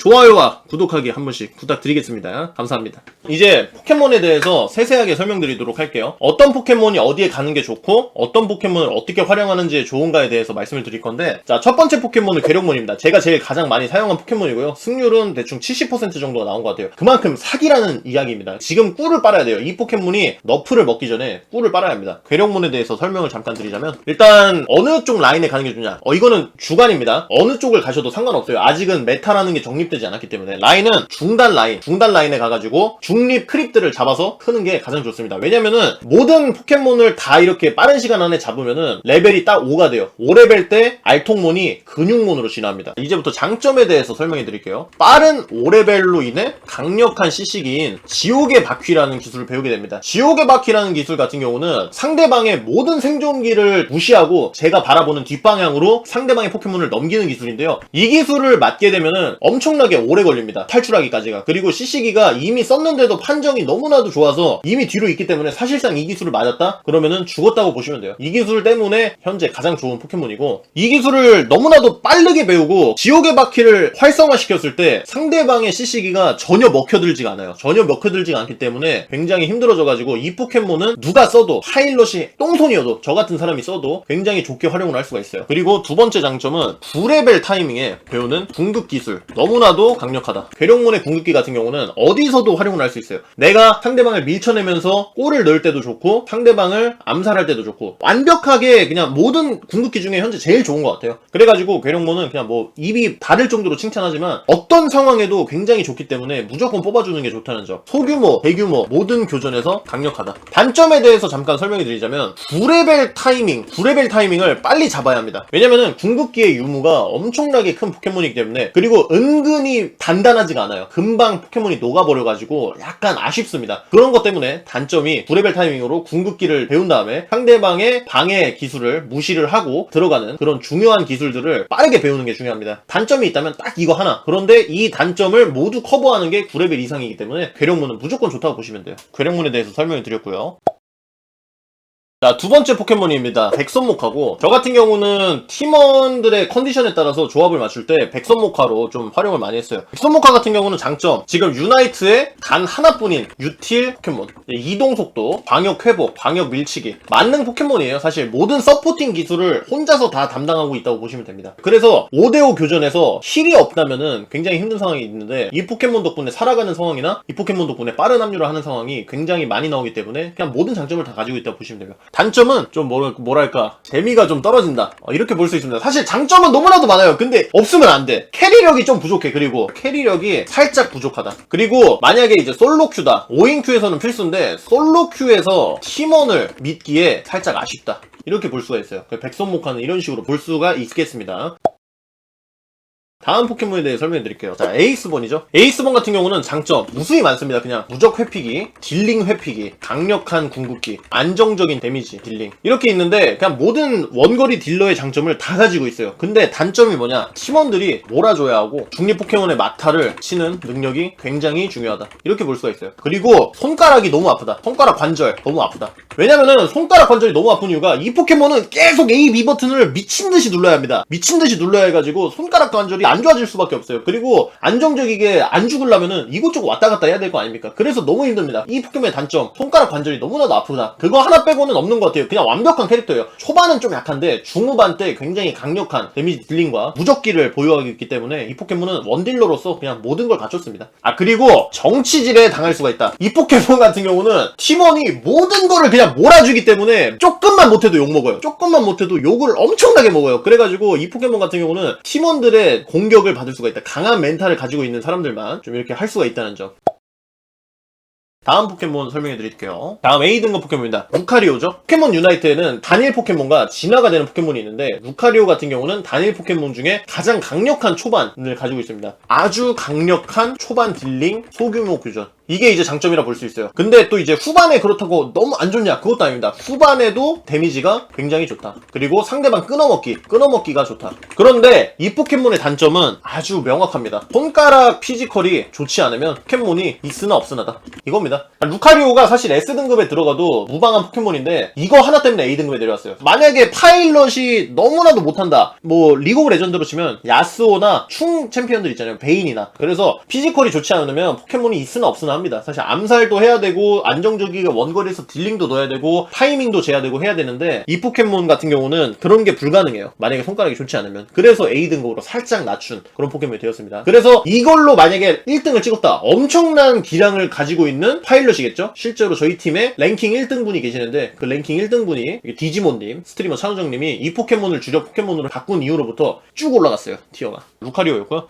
좋아요와 구독하기 한 번씩 부탁드리겠습니다. 감사합니다. 이제 포켓몬에 대해서 세세하게 설명드리도록 할게요. 어떤 포켓몬이 어디에 가는 게 좋고 어떤 포켓몬을 어떻게 활용하는지 좋은가에 대해서 말씀을 드릴 건데, 자, 첫 번째 포켓몬은 괴력몬입니다. 제가 제일 가장 많이 사용한 포켓몬이고요. 승률은 대충 70% 정도가 나온 것 같아요. 그만큼 사기라는 이야기입니다. 지금 꿀을 빨아야 돼요. 이 포켓몬이 너프를 먹기 전에 꿀을 빨아야 합니다. 괴력몬에 대해서 설명을 잠깐 드리자면, 일단 어느 쪽 라인에 가는 게 좋냐, 이거는 주관입니다. 어느 쪽을 가셔도 상관없어요. 아직은 메타라는 게 정립되지 않았기 때문에. 라인은 중단 라인에 가가지고 중립 크립들을 잡아서 크는 게 가장 좋습니다. 왜냐면은 모든 포켓몬을 다 이렇게 빠른 시간 안에 잡으면은 레벨이 딱 5가 돼요. 5레벨 때 알통몬이 근육몬으로 진화합니다. 이제부터 장점에 대해서 설명해 드릴게요. 빠른 5레벨로 인해 강력한 CC기인 지옥의 바퀴라는 기술을 배우게 됩니다. 지옥의 바퀴라는 기술 같은 경우는 상대방의 모든 생존기를 무시하고 제가 바라보는 뒷방향으로 상대방의 포켓몬을 넘기는 기술인데요. 이 기술을 맞게 되면은 엄청나게 오래 걸립니다. 탈출하기까지가. 그리고 CC기가 이미 썼는데도 판정이 너무나도 좋아서 이미 뒤로 있기 때문에 사실상 이 기술을 맞았다? 그러면은 죽었다고 보시면 돼요. 이 기술 때문에 현재 가장 좋은 포켓몬이고, 이 기술을 너무나도 빠르게 배우고 지옥의 바퀴를 활성화시켰을 때 상대방의 CC기가 전혀 먹혀들지가 않아요. 전혀 먹혀들지가 않기 때문에 굉장히 힘들어져가지고 이 포켓몬은 누가 써도, 파일럿이 똥손이어도 저 같은 사람이 써도 굉장히 좋게 활용을 할 수가 있어요. 그리고 두 번째 장점은 9레벨 타이밍에 배우는 궁극 기술. 너무나도 강력하다. 괴력몬의 궁극기 같은 경우는 어디서도 활용을 할 수 있어요. 내가 상대방을 밀쳐내면서 골을 넣을 때도 좋고 상대방을 암살할 때도 좋고, 완벽하게 그냥 모든 궁극기 중에 현재 제일 좋은 것 같아요. 그래가지고 괴력몬은 그냥 뭐 입이 다를 정도로 칭찬하지만 어떤 상황에도 굉장히 좋기 때문에 무조건 뽑아주는 게 좋다는 점. 소규모, 대규모 모든 교전에서 강력하다. 단점에 대해서 잠깐 설명해 드리자면 9레벨 타이밍을 빨리 잡아야 합니다. 왜냐면은 궁극기의 유무가 엄청나게 큰 포켓몬이기 때문에. 그리고 은근히 단단하지가 않아요. 금방 포켓몬이 녹아버려가지고 약간 아쉽습니다. 그런 것 때문에 단점이 9레벨 타이밍으로 궁극기를 배운 다음에 상대방의 방해 기술을 무시를 하고 들어가는 그런 중요한 기술들을 빠르게 배우는 게 중요합니다. 단점이 있다면 딱 이거 하나. 그런데 이 단점을 모두 커버하는 게 9레벨 이상이기 때문에 괴력몬은 무조건 좋다고 보시면 돼요. 괴력몬에 대해서 설명을 드렸고요. 자, 두 번째 포켓몬입니다. 백선목화고, 저 같은 경우는 팀원들의 컨디션에 따라서 조합을 맞출 때 백선목화로 좀 활용을 많이 했어요. 백선목화 같은 경우는 장점, 지금 유나이트에 단 하나뿐인 유틸 포켓몬, 이동속도, 방역회복, 방역 밀치기, 만능 포켓몬이에요. 사실 모든 서포팅 기술을 혼자서 다 담당하고 있다고 보시면 됩니다. 그래서 5대5 교전에서 힐이 없다면은 굉장히 힘든 상황이 있는데, 이 포켓몬 덕분에 살아가는 상황이나 이 포켓몬 덕분에 빠른 합류를 하는 상황이 굉장히 많이 나오기 때문에 그냥 모든 장점을 다 가지고 있다고 보시면 돼요. 단점은 좀 뭐랄까 재미가 좀 떨어진다, 이렇게 볼 수 있습니다. 사실 장점은 너무나도 많아요. 근데 없으면 안 돼. 캐리력이 좀 부족해. 그리고 캐리력이 살짝 부족하다. 그리고 만약에 이제 솔로 큐다, 5인 큐에서는 필수인데 솔로 큐에서 팀원을 믿기에 살짝 아쉽다, 이렇게 볼 수가 있어요. 백선목화는 이런 식으로 볼 수가 있겠습니다. 다음 포켓몬에 대해 설명해 드릴게요. 자, 에이스본이죠. 에이스본 같은 경우는 장점 무수히 많습니다. 그냥 무적 회피기, 딜링 회피기, 강력한 궁극기, 안정적인 데미지 딜링, 이렇게 있는데 그냥 모든 원거리 딜러의 장점을 다 가지고 있어요. 근데 단점이 뭐냐, 팀원들이 몰아줘야 하고 중립 포켓몬의 막타를 치는 능력이 굉장히 중요하다, 이렇게 볼 수가 있어요. 그리고 손가락이 너무 아프다. 손가락 관절 너무 아프다. 왜냐면은 손가락 관절이 너무 아픈 이유가 이 포켓몬은 계속 A, B 버튼을 미친듯이 눌러야 합니다. 미친듯이 눌러야 해가지고 손가락 관절이 안 좋아질 수밖에 없어요. 그리고 안정적이게 안 죽으려면은 이곳저곳 왔다 갔다 해야 될 거 아닙니까? 그래서 너무 힘듭니다. 이 포켓몬의 단점, 손가락 관절이 너무나도 아프다. 그거 하나 빼고는 없는 것 같아요. 그냥 완벽한 캐릭터예요. 초반은 좀 약한데 중후반 때 굉장히 강력한 데미지 딜링과 무적기를 보유하고 있기 때문에 이 포켓몬은 원딜러로서 그냥 모든 걸 갖췄습니다. 그리고 정치질에 당할 수가 있다. 이 포켓몬 같은 경우는 팀원이 모든 거를 그냥 몰아주기 때문에 조금만 못해도 욕먹어요. 조금만 못해도 욕을 엄청나게 먹어요. 그래가지고 이 포켓몬 같은 경우는 팀원들의 공격을 받을 수가 있다. 강한 멘탈을 가지고 있는 사람들만 좀 이렇게 할 수가 있다는 점. 다음 포켓몬 설명해 드릴게요. 다음 A등급 포켓몬입니다. 루카리오죠. 포켓몬 유나이트에는 단일 포켓몬과 진화가 되는 포켓몬이 있는데, 루카리오 같은 경우는 단일 포켓몬 중에 가장 강력한 초반을 가지고 있습니다. 아주 강력한 초반 딜링, 소규모 교전, 이게 이제 장점이라 볼 수 있어요. 근데 또 이제 후반에 그렇다고 너무 안 좋냐? 그것도 아닙니다. 후반에도 데미지가 굉장히 좋다. 그리고 상대방 끊어먹기가 좋다. 그런데 이 포켓몬의 단점은 아주 명확합니다. 손가락 피지컬이 좋지 않으면 포켓몬이 있으나 없으나다. 이겁니다. 루카리오가 사실 S등급에 들어가도 무방한 포켓몬인데 이거 하나 때문에 A등급에 내려왔어요. 만약에 파일럿이 너무나도 못한다. 뭐 리그 오브 레전드로 치면 야스오나 충 챔피언들 있잖아요. 베인이나. 그래서 피지컬이 좋지 않으면 포켓몬이 있으나 없으나 합니다. 사실 암살도 해야 되고 안정적이게 원거리에서 딜링도 넣어야 되고 타이밍도 재야 되고 해야 되는데 이 포켓몬 같은 경우는 그런 게 불가능해요. 만약에 손가락이 좋지 않으면. 그래서 A등급으로 살짝 낮춘 그런 포켓몬이 되었습니다. 그래서 이걸로 만약에 1등을 찍었다. 엄청난 기량을 가지고 있는 파일럿이겠죠? 실제로 저희 팀에 랭킹 1등분이 계시는데 그 랭킹 1등분이 디지몬님, 스트리머 찬우정님이 이 포켓몬을 주력 포켓몬으로 바꾼 이후로부터 쭉 올라갔어요. 티어가. 루카리오였고요.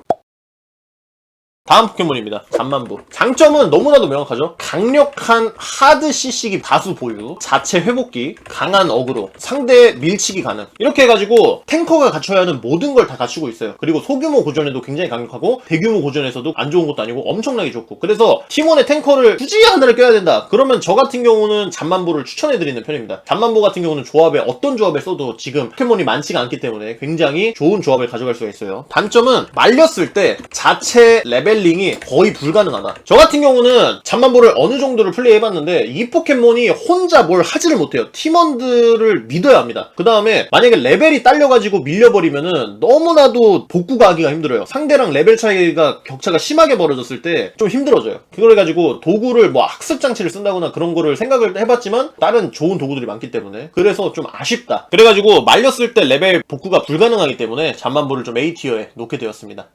다음 포켓몬입니다. 잠만부. 장점은 너무나도 명확하죠. 강력한 하드 CC기 다수 보유, 자체 회복기, 강한 어그로, 상대 밀치기 가능. 이렇게 해가지고 탱커가 갖춰야 하는 모든 걸 다 갖추고 있어요. 그리고 소규모 고전에도 굉장히 강력하고 대규모 고전에서도 안 좋은 것도 아니고 엄청나게 좋고. 그래서 팀원의 탱커를 굳이 하나를 껴야 된다. 그러면 저 같은 경우는 잠만부를 추천해드리는 편입니다. 잠만부 같은 경우는 조합에 어떤 조합을 써도 지금 포켓몬이 많지가 않기 때문에 굉장히 좋은 조합을 가져갈 수가 있어요. 단점은 말렸을 때 자체 레벨링이 거의 불가능하다. 저 같은 경우는 잠만보를 어느 정도를 플레이해봤는데 이 포켓몬이 혼자 뭘 하지를 못해요. 팀원들을 믿어야 합니다. 그 다음에 만약에 레벨이 딸려가지고 밀려버리면은 너무나도 복구가 하기가 힘들어요. 상대랑 레벨 차이가 격차가 심하게 벌어졌을 때 좀 힘들어져요. 그걸 가지고 도구를 뭐 학습 장치를 쓴다거나 그런 거를 생각을 해봤지만 다른 좋은 도구들이 많기 때문에 그래서 좀 아쉽다. 그래가지고 말렸을 때 레벨 복구가 불가능하기 때문에 잠만보를 좀 A티어에 놓게 되었습니다.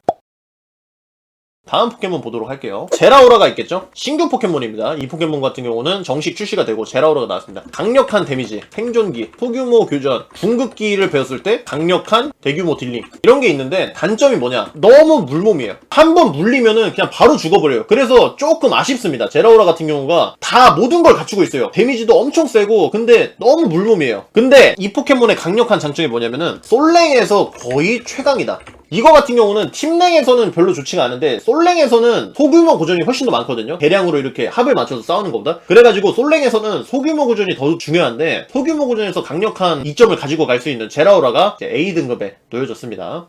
다음 포켓몬 보도록 할게요. 제라오라가 있겠죠? 신규 포켓몬입니다. 이 포켓몬 같은 경우는 정식 출시가 되고 제라오라가 나왔습니다. 강력한 데미지, 생존기, 소규모 교전, 궁극기를 배웠을 때 강력한 대규모 딜링 이런 게 있는데 단점이 뭐냐? 너무 물몸이에요. 한번 물리면은 그냥 바로 죽어버려요. 그래서 조금 아쉽습니다. 제라오라 같은 경우가 다 모든 걸 갖추고 있어요. 데미지도 엄청 세고 근데 너무 물몸이에요. 근데 이 포켓몬의 강력한 장점이 뭐냐면은 솔랭에서 거의 최강이다. 이거 같은 경우는 팀랭에서는 별로 좋지가 않은데 솔랭에서는 소규모 고전이 훨씬 더 많거든요. 대량으로 이렇게 합을 맞춰서 싸우는 것보다. 그래가지고 솔랭에서는 소규모 고전이 더 중요한데 소규모 고전에서 강력한 이점을 가지고 갈 수 있는 제라오라가 A등급에 놓여졌습니다.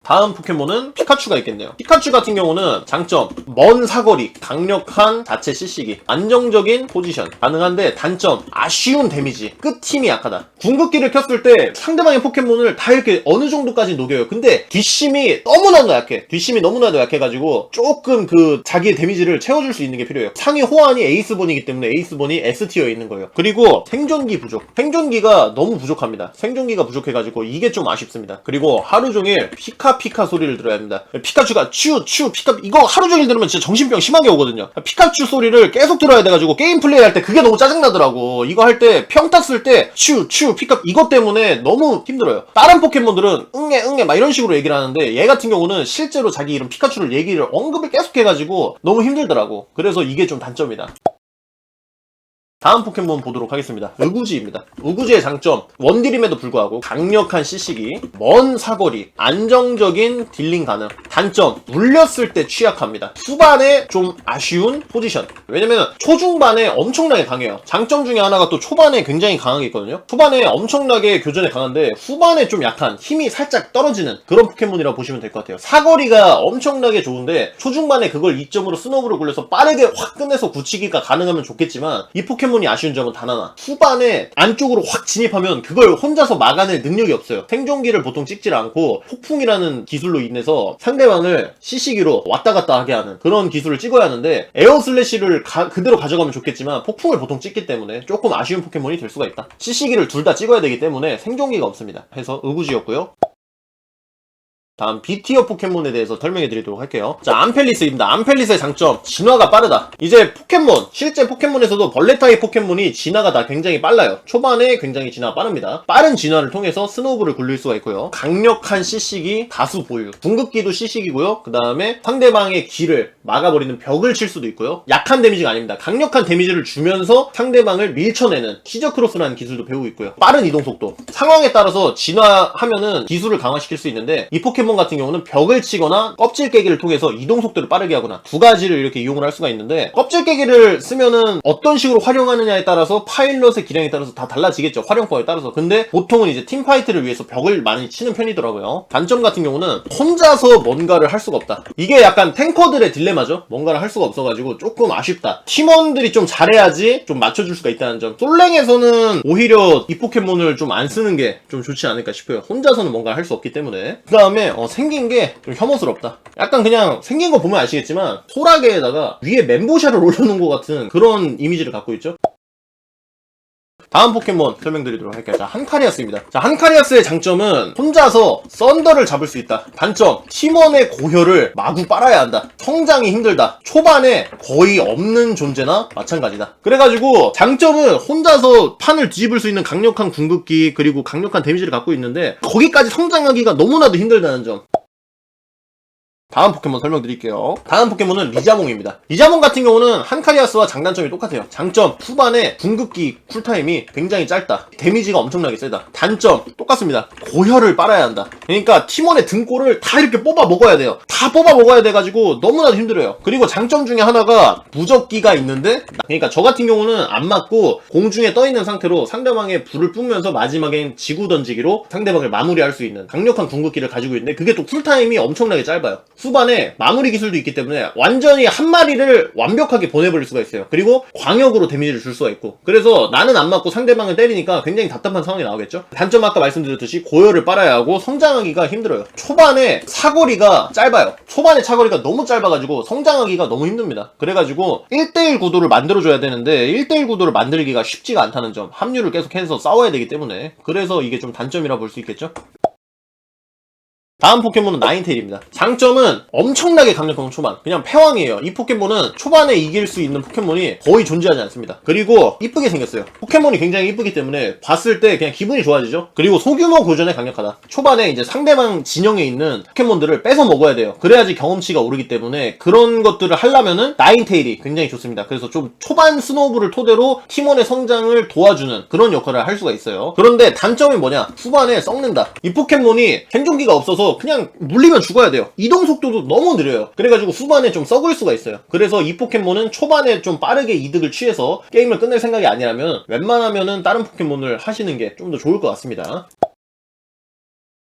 다음 포켓몬은 피카츄가 있겠네요. 피카츄 같은 경우는 장점, 먼 사거리, 강력한 자체 CC기, 안정적인 포지션 가능한데 단점, 아쉬운 데미지, 끝힘이 약하다. 궁극기를 켰을 때 상대방의 포켓몬을 다 이렇게 어느 정도까지 녹여요. 근데 뒷심이 너무나도 약해. 뒷심이 너무나도 약해가지고 조금 그 자기의 데미지를 채워줄 수 있는 게 필요해요. 상위 호환이 에이스본이기 때문에 에이스본이 S티어에 있는 거예요. 그리고 생존기 부족. 생존기가 너무 부족합니다. 생존기가 부족해가지고 이게 좀 아쉽습니다. 그리고 하루 종일 피카 소리를 들어야 합니다. 피카츄가 츄 피카 이거 하루 종일 들으면 진짜 정신병 심하게 오거든요. 피카츄 소리를 계속 들어야 돼가지고 게임 플레이할 때 그게 너무 짜증나더라고. 이거 할 때 평타 쓸 때 츄 피카 이것 때문에 너무 힘들어요. 다른 포켓몬들은 응애 막 이런 식으로 얘기를 하는데 얘 같은 경우는 실제로 자기 이름 피카츄를 얘기를 언급을 계속 해가지고 너무 힘들더라고. 그래서 이게 좀 단점이다. 다음 포켓몬 보도록 하겠습니다. 우구지입니다. 우구지의 장점, 원딜임에도 불구하고 강력한 CC기, 먼 사거리, 안정적인 딜링 가능. 단점, 물렸을 때 취약합니다. 후반에 좀 아쉬운 포지션. 왜냐면 초중반에 엄청나게 강해요. 장점 중에 하나가 또 초반에 굉장히 강하게 있거든요. 초반에 엄청나게 교전에 강한데 후반에 좀 약한, 힘이 살짝 떨어지는 그런 포켓몬이라고 보시면 될 것 같아요. 사거리가 엄청나게 좋은데 초중반에 그걸 이점으로 스노우볼을 굴려서 빠르게 확 끝내서 굳히기가 가능하면 좋겠지만 이 포켓몬이 아쉬운 점은 단 하나. 후반에 안쪽으로 확 진입하면 그걸 혼자서 막아낼 능력이 없어요. 생존기를 보통 찍질 않고 폭풍이라는 기술로 인해서 상대방을 CC기로 왔다 갔다 하게 하는 그런 기술을 찍어야 하는데 에어 슬래시를 그대로 가져가면 좋겠지만 폭풍을 보통 찍기 때문에 조금 아쉬운 포켓몬이 될 수가 있다. CC기를 둘 다 찍어야 되기 때문에 생존기가 없습니다. 해서 우구지였고요. 다음 B티어 포켓몬에 대해서 설명해 드리도록 할게요. 자, 암펠리스입니다. 암펠리스의 장점, 진화가 빠르다. 이제 포켓몬, 실제 포켓몬에서도 벌레 타입 포켓몬이 진화가 다 굉장히 빨라요. 초반에 굉장히 진화가 빠릅니다. 빠른 진화를 통해서 스노우볼을 굴릴 수가 있고요. 강력한 CC기 다수 보유. 궁극기도 CC기고요. 그 다음에 상대방의 길을 막아버리는 벽을 칠 수도 있고요. 약한 데미지가 아닙니다. 강력한 데미지를 주면서 상대방을 밀쳐내는 키저크로스라는 기술도 배우고 있고요. 빠른 이동 속도. 상황에 따라서 진화하면은 기술을 강화시킬 수 있는데 이 포켓몬 포켓몬 같은 경우는 벽을 치거나 껍질 깨기를 통해서 이동 속도를 빠르게 하거나 두 가지를 이렇게 이용을 할 수가 있는데, 껍질 깨기를 쓰면은 어떤 식으로 활용하느냐에 따라서 파일럿의 기량에 따라서 다 달라지겠죠. 활용법에 따라서. 근데 보통은 이제 팀파이트를 위해서 벽을 많이 치는 편이더라고요. 단점 같은 경우는 혼자서 뭔가를 할 수가 없다. 이게 약간 탱커들의 딜레마죠. 뭔가를 할 수가 없어가지고 조금 아쉽다. 팀원들이 좀 잘해야지 좀 맞춰줄 수가 있다는 점. 솔랭에서는 오히려 이 포켓몬을 좀 안 쓰는 게 좀 좋지 않을까 싶어요. 혼자서는 뭔가를 할 수 없기 때문에. 그 다음에 생긴 게 좀 혐오스럽다. 약간 그냥 생긴 거 보면 아시겠지만 소라게에다가 위에 멘보샤를 올려놓은 것 같은 그런 이미지를 갖고 있죠. 다음 포켓몬 설명드리도록 할게요. 자, 한카리아스입니다. 자, 한카리아스의 장점은 혼자서 썬더를 잡을 수 있다. 단점, 팀원의 고혈을 마구 빨아야 한다. 성장이 힘들다. 초반에 거의 없는 존재나 마찬가지다. 그래가지고 장점은 혼자서 판을 뒤집을 수 있는 강력한 궁극기 그리고 강력한 데미지를 갖고 있는데 거기까지 성장하기가 너무나도 힘들다는 점. 다음 포켓몬 설명드릴게요. 다음 포켓몬은 리자몽입니다. 리자몽 같은 경우는 한카리아스와 장단점이 똑같아요. 장점, 후반에 궁극기 쿨타임이 굉장히 짧다. 데미지가 엄청나게 세다. 단점, 똑같습니다. 고혈을 빨아야 한다. 그러니까 팀원의 등골을 다 이렇게 뽑아 먹어야 돼요. 다 뽑아 먹어야 돼가지고 너무나도 힘들어요. 그리고 장점 중에 하나가 무적기가 있는데, 그러니까 저 같은 경우는 안 맞고 공중에 떠있는 상태로 상대방의 불을 뿜으면서 마지막엔 지구 던지기로 상대방을 마무리할 수 있는 강력한 궁극기를 가지고 있는데, 그게 또 쿨타임이 엄청나게 짧아요. 후반에 마무리 기술도 있기 때문에 완전히 한 마리를 완벽하게 보내버릴 수가 있어요. 그리고 광역으로 데미지를 줄 수가 있고, 그래서 나는 안 맞고 상대방을 때리니까 굉장히 답답한 상황이 나오겠죠. 단점 아까 말씀드렸듯이 고혈을 빨아야 하고 성장하기가 힘들어요. 초반에 사거리가 짧아요. 초반에 사거리가 너무 짧아가지고 성장하기가 너무 힘듭니다. 그래가지고 1대1 구도를 만들어줘야 되는데 1대1 구도를 만들기가 쉽지가 않다는 점. 합류를 계속해서 싸워야 되기 때문에, 그래서 이게 좀 단점이라 볼 수 있겠죠. 다음 포켓몬은 나인테일입니다. 장점은 엄청나게 강력한 초반, 그냥 패왕이에요. 이 포켓몬은 초반에 이길 수 있는 포켓몬이 거의 존재하지 않습니다. 그리고 이쁘게 생겼어요. 포켓몬이 굉장히 이쁘기 때문에 봤을 때 그냥 기분이 좋아지죠. 그리고 소규모 교전에 강력하다. 초반에 이제 상대방 진영에 있는 포켓몬들을 뺏어 먹어야 돼요. 그래야지 경험치가 오르기 때문에 그런 것들을 하려면은 나인테일이 굉장히 좋습니다. 그래서 좀 초반 스노우볼을 토대로 팀원의 성장을 도와주는 그런 역할을 할 수가 있어요. 그런데 단점이 뭐냐? 후반에 썩는다. 이 포켓몬이 생존기가 없어서 그냥 물리면 죽어야 돼요. 이동 속도도 너무 느려요. 그래가지고 후반에 좀 썩을 수가 있어요. 그래서 이 포켓몬은 초반에 좀 빠르게 이득을 취해서 게임을 끝낼 생각이 아니라면 웬만하면은 다른 포켓몬을 하시는 게 좀 더 좋을 것 같습니다.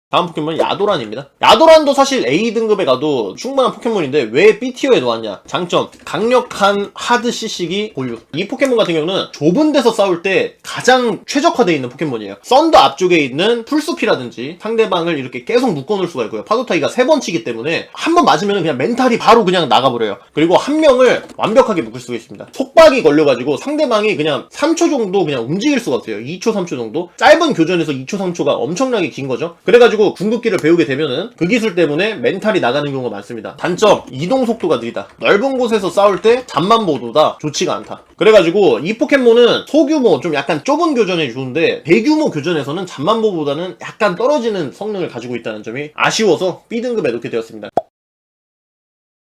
다음 포켓몬은 야도란입니다. 야도란도 사실 A등급에 가도 충분한 포켓몬인데 왜 B티어에 놓았냐? 장점, 강력한 하드 CC기 보유. 이 포켓몬 같은 경우는 좁은 데서 싸울 때 가장 최적화되어 있는 포켓몬이에요. 썬더 앞쪽에 있는 풀숲이라든지 상대방을 이렇게 계속 묶어놓을 수가 있고요. 파도타기가 3번 치기 때문에 한 번 맞으면 그냥 멘탈이 바로 그냥 나가버려요. 그리고 한 명을 완벽하게 묶을 수가 있습니다. 속박이 걸려가지고 상대방이 그냥 3초 정도 그냥 움직일 수가 없어요. 2초, 3초 정도? 짧은 교전에서 2초, 3초가 엄청나게 긴 거죠. 그래가지고 궁극기를 배우게 되면은 그 기술 때문에 멘탈이 나가는 경우가 많습니다. 단점, 이동 속도가 느리다. 넓은 곳에서 싸울 때 잠만보보다 좋지가 않다. 그래가지고 이 포켓몬은 소규모, 좀 약간 좁은 교전에 좋은데 대규모 교전에서는 잠만보보다는 약간 떨어지는 성능을 가지고 있다는 점이 아쉬워서 B등급에 놓게 되었습니다.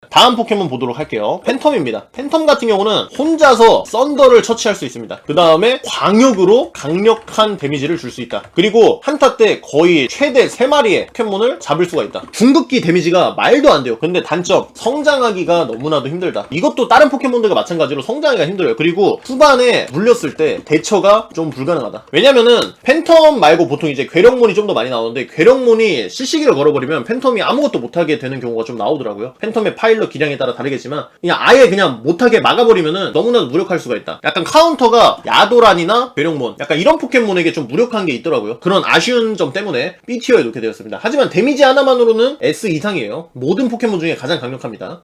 다음 포켓몬 보도록 할게요. 팬텀입니다. 팬텀 같은 경우는 혼자서 썬더를 처치할 수 있습니다. 그 다음에 광역으로 강력한 데미지를 줄 수 있다. 그리고 한타 때 거의 최대 3마리의 포켓몬을 잡을 수가 있다. 궁극기 데미지가 말도 안 돼요. 근데 단점, 성장하기가 너무나도 힘들다. 이것도 다른 포켓몬들과 마찬가지로 성장하기가 힘들어요. 그리고 후반에 물렸을 때 대처가 좀 불가능하다. 왜냐면은 팬텀 말고 보통 이제 괴력몬이 좀 더 많이 나오는데, 괴력몬이 CC기를 걸어버리면 팬텀이 아무것도 못하게 되는 경우가 좀 나오더라고요. 팬텀의 파일럿 기량에 따라 다르겠지만 그냥 아예 그냥 못하게 막아버리면은 너무나도 무력할 수가 있다. 약간 카운터가 야도란이나 괴력몬, 약간 이런 포켓몬에게 좀 무력한 게 있더라고요. 그런 아쉬운 점 때문에 B티어에 놓게 되었습니다. 하지만 데미지 하나만으로는 S 이상이에요. 모든 포켓몬 중에 가장 강력합니다.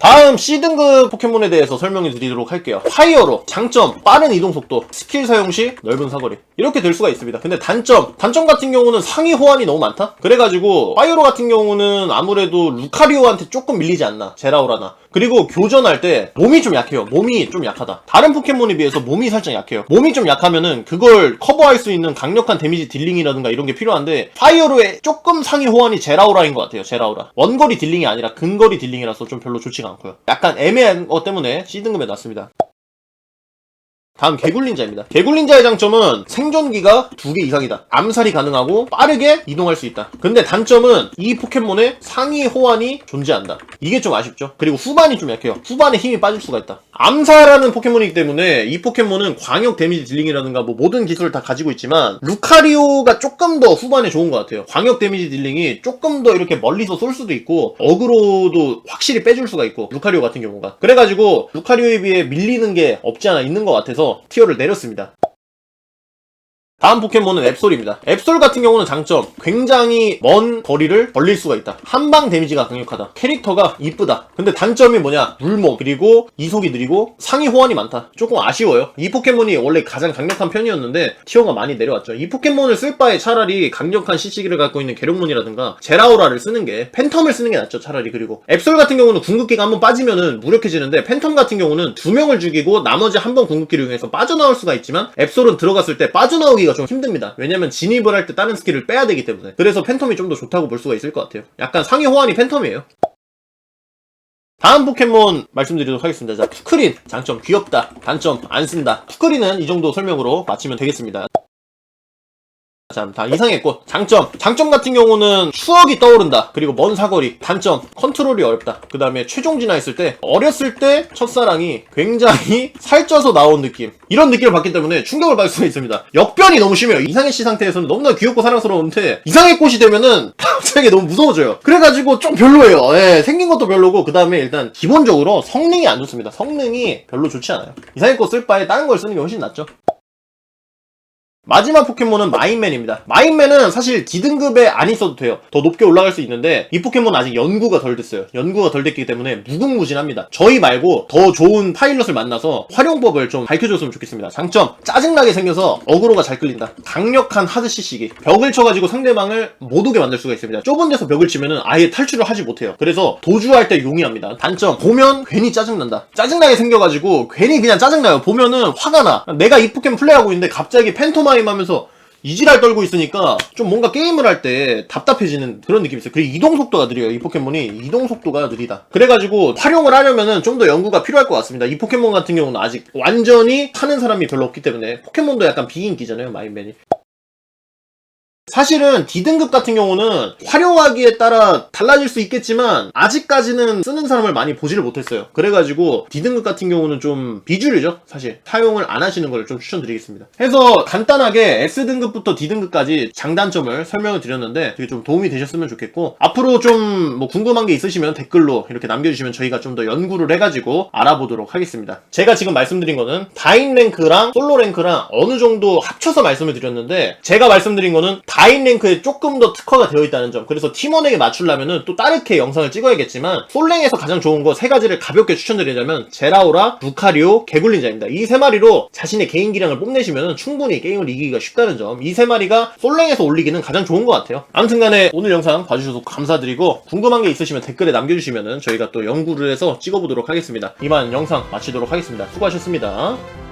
다음 C등급 포켓몬에 대해서 설명해 드리도록 할게요. 파이어로. 장점, 빠른 이동 속도, 스킬 사용 시 넓은 사거리. 이렇게 될 수가 있습니다. 근데 단점 같은 경우는 상위 호환이 너무 많다? 그래가지고 파이어로 같은 경우는 아무래도 루카리오한테 조금 밀리지 않나, 제라오라나. 그리고 교전할 때 몸이 좀 약해요. 몸이 좀 약하다. 다른 포켓몬에 비해서 몸이 살짝 약해요. 몸이 좀 약하면은 그걸 커버할 수 있는 강력한 데미지 딜링이라든가 이런 게 필요한데, 파이어로의 조금 상위 호환이 제라오라인 것 같아요. 제라오라. 원거리 딜링이 아니라 근거리 딜링이라서 좀 별로 좋지가 않고요. 약간 애매한 것 때문에 C등급에 놨습니다. 다음 개굴린자입니다. 개굴린자의 장점은 생존기가 2개 이상이다. 암살이 가능하고 빠르게 이동할 수 있다. 근데 단점은 이 포켓몬의 상위 호환이 존재한다. 이게 좀 아쉽죠. 그리고 후반이 좀 약해요. 후반에 힘이 빠질 수가 있다. 암살하는 포켓몬이기 때문에 이 포켓몬은 광역 데미지 딜링이라든가 뭐 모든 기술을 다 가지고 있지만 루카리오가 조금 더 후반에 좋은 것 같아요. 광역 데미지 딜링이 조금 더 이렇게 멀리서 쏠 수도 있고 어그로도 확실히 빼줄 수가 있고 루카리오 같은 경우가 그래가지고 루카리오에 비해 밀리는 게 없지 않아 있는 것 같아서 티어를 내렸습니다. 다음 포켓몬은 앱솔입니다. 앱솔 같은 경우는 장점, 굉장히 먼 거리를 벌릴 수가 있다. 한방 데미지가 강력하다. 캐릭터가 이쁘다. 근데 단점이 뭐냐? 물몸, 그리고 이속이 느리고 상위 호환이 많다. 조금 아쉬워요. 이 포켓몬이 원래 가장 강력한 편이었는데 티어가 많이 내려왔죠. 이 포켓몬을 쓸 바에 차라리 강력한 CC기를 갖고 있는 계룡몬이라든가 제라오라를 쓰는 게, 팬텀을 쓰는 게 낫죠, 차라리. 그리고 앱솔 같은 경우는 궁극기가 한번 빠지면은 무력해지는데 팬텀 같은 경우는 2명을 죽이고 나머지 한 번 궁극기를 이용해서 빠져나올 수가 있지만 앱솔은 들어갔을 때 빠져나오기가 좀 힘듭니다. 왜냐면 진입을 할 때 다른 스킬을 빼야 되기 때문에. 그래서 팬텀이 좀 더 좋다고 볼 수가 있을 것 같아요. 약간 상위 호환이 팬텀이에요. 다음 포켓몬 말씀드리도록 하겠습니다. 자, 푸크린. 장점 귀엽다. 단점 안 쓴다. 푸크린은 이 정도 설명으로 마치면 되겠습니다. 자, 다 이상했고 장점 같은 경우는 추억이 떠오른다. 그리고 먼 사거리. 단점 컨트롤이 어렵다. 그 다음에 최종 진화했을 때 어렸을 때 첫사랑이 굉장히 살쪄서 나온 느낌, 이런 느낌을 받기 때문에 충격을 받을 수가 있습니다. 역변이 너무 심해요. 이상해씨 상태에서는 너무나 귀엽고 사랑스러운데 이상해꽃이 되면은 갑자기 너무 무서워져요. 그래가지고 좀 별로예요. 예, 생긴 것도 별로고 그 다음에 일단 기본적으로 성능이 안 좋습니다. 성능이 별로 좋지 않아요. 이상해꽃 쓸 바에 다른 걸 쓰는 게 훨씬 낫죠. 마지막 포켓몬은 마인맨입니다. 마인맨은 사실 D등급에 안 있어도 돼요. 더 높게 올라갈 수 있는데 이 포켓몬은 아직 연구가 덜 됐어요. 연구가 덜 됐기 때문에 무궁무진합니다. 저희 말고 더 좋은 파일럿을 만나서 활용법을 좀 밝혀줬으면 좋겠습니다. 장점, 짜증나게 생겨서 어그로가 잘 끌린다. 강력한 하드 CC기. 벽을 쳐가지고 상대방을 못 오게 만들 수가 있습니다. 좁은 데서 벽을 치면은 아예 탈출을 하지 못해요. 그래서 도주할 때 용이합니다. 단점, 보면 괜히 짜증난다. 짜증나게 생겨가지고 괜히 그냥 짜증나요. 보면은 화가 나. 내가 이 포켓몬 플레이하고 있는데 갑자기 팬토마임 하면서 이지랄 떨고 있으니까 좀 뭔가 게임을 할 때 답답해지는 그런 느낌이 있어요. 그리고 이동 속도가 느려요. 이 포켓몬이 이동 속도가 느리다. 그래가지고 활용을 하려면은 좀 더 연구가 필요할 것 같습니다. 이 포켓몬 같은 경우는 아직 완전히 하는 사람이 별로 없기 때문에. 포켓몬도 약간 비인기잖아요, 마인맨이. 사실은 D등급 같은 경우는 활용하기에 따라 달라질 수 있겠지만 아직까지는 쓰는 사람을 많이 보지를 못했어요. 그래가지고 D등급 같은 경우는 좀 비주류죠. 사실 사용을 안 하시는 걸 좀 추천드리겠습니다. 해서 간단하게 S등급부터 D등급까지 장단점을 설명을 드렸는데 되게 좀 도움이 되셨으면 좋겠고, 앞으로 좀 뭐 궁금한 게 있으시면 댓글로 이렇게 남겨주시면 저희가 좀 더 연구를 해가지고 알아보도록 하겠습니다. 제가 지금 말씀드린 거는 다인 랭크랑 솔로 랭크랑 어느 정도 합쳐서 말씀을 드렸는데, 제가 말씀드린 거는 다인 랭크에 조금 더 특화가 되어 있다는 점. 그래서 팀원에게 맞추려면은 또 다르게 영상을 찍어야겠지만 솔랭에서 가장 좋은 거 3가지를 가볍게 추천드리자면 제라오라, 루카리오, 개굴린자입니다. 이 3마리로 자신의 개인 기량을 뽐내시면 충분히 게임을 이기기가 쉽다는 점. 이 3마리가 솔랭에서 올리기는 가장 좋은 것 같아요. 아무튼 간에 오늘 영상 봐주셔서 감사드리고, 궁금한 게 있으시면 댓글에 남겨주시면 저희가 또 연구를 해서 찍어보도록 하겠습니다. 이만 영상 마치도록 하겠습니다. 수고하셨습니다.